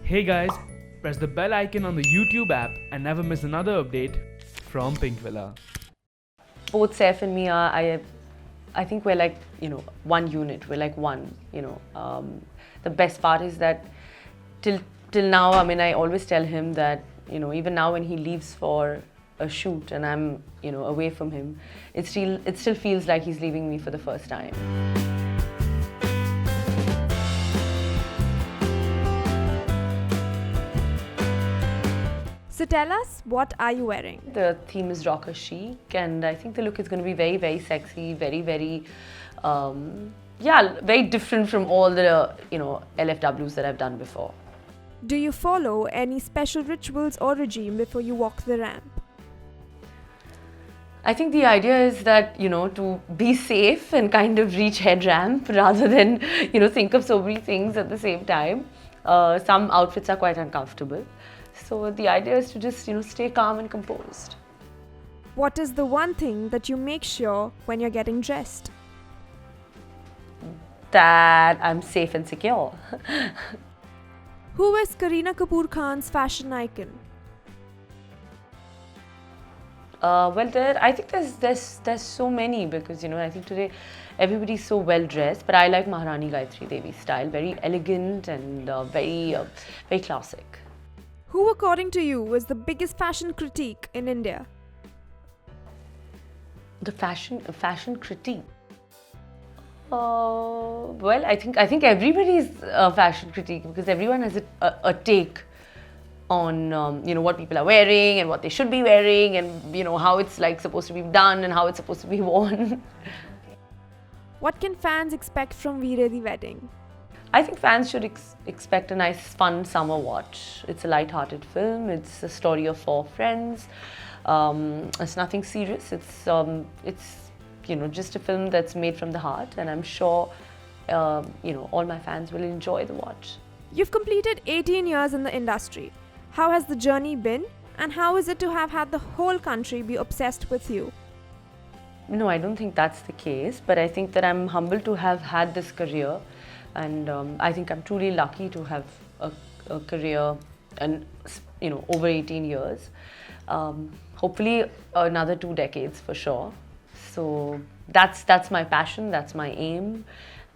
Hey guys, press the bell icon on the YouTube app and never miss another update from Pinkvilla. Both Saif and me are, I think we're like, one unit. We're like one, The best part is that till now, I always tell him that, even now when he leaves for a shoot and I'm, away from him, it still feels like he's leaving me for the first time. So tell us, what are you wearing? The theme is rocker chic, and I think the look is going to be very, very sexy, very, very, very different from all the, LFWs that I've done before. Do you follow any special rituals or regime before you walk the ramp? I think the idea is that, to be safe and kind of reach head ramp rather than, think of so many things at the same time. Some outfits are quite uncomfortable. So the idea is to just, stay calm and composed. What is the one thing that you make sure when you're getting dressed? That I'm safe and secure. Who is Kareena Kapoor Khan's fashion icon? I think there's so many because, I think today everybody's so well dressed, but I like Maharani Gayatri Devi style, very elegant and very classic. Who, according to you, is the biggest fashion critique in India? The fashion critique. I think everybody's a fashion critique because everyone has a take on what people are wearing and what they should be wearing and how it's like supposed to be done and how it's supposed to be worn. What can fans expect from Veere Di Wedding? I think fans should expect a nice, fun summer watch. It's a light-hearted film. It's a story of 4 friends. It's nothing serious. It's just a film that's made from the heart, and I'm sure all my fans will enjoy the watch. You've completed 18 years in the industry. How has the journey been, and how is it to have had the whole country be obsessed with you? No, I don't think that's the case, but I think that I'm humbled to have had this career. And I think I'm truly lucky to have a career and over 18 years. Hopefully another 2 decades for sure. So that's my passion, that's my aim,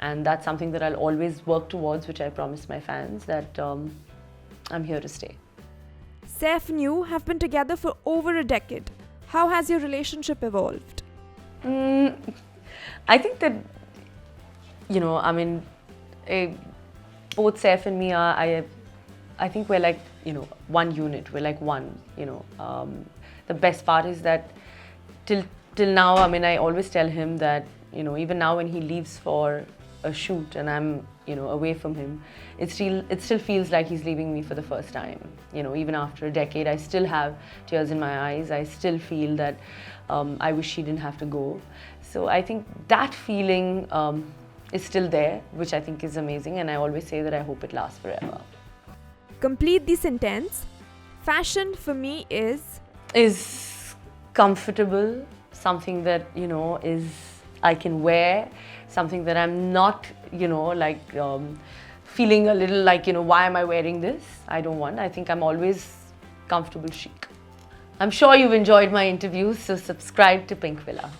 and that's something that I'll always work towards, which I promise my fans that I'm here to stay. Saif and you have been together for over a decade. How has your relationship evolved? I think that both Saif and me are, I think we're like, one unit. We're like one, The best part is that till now, I always tell him that, even now when he leaves for a shoot and I'm, away from him, it still feels like he's leaving me for the first time. Even after a decade, I still have tears in my eyes. I still feel that I wish he didn't have to go. So I think that feeling is still there, which I think is amazing, and I always say that I hope it lasts forever. Complete the sentence. Fashion for me is comfortable, something that is I can wear, something that I'm not feeling a little like why am I wearing this? I don't want. I think I'm always comfortable chic. I'm sure you've enjoyed my interviews, so subscribe to Pinkvilla.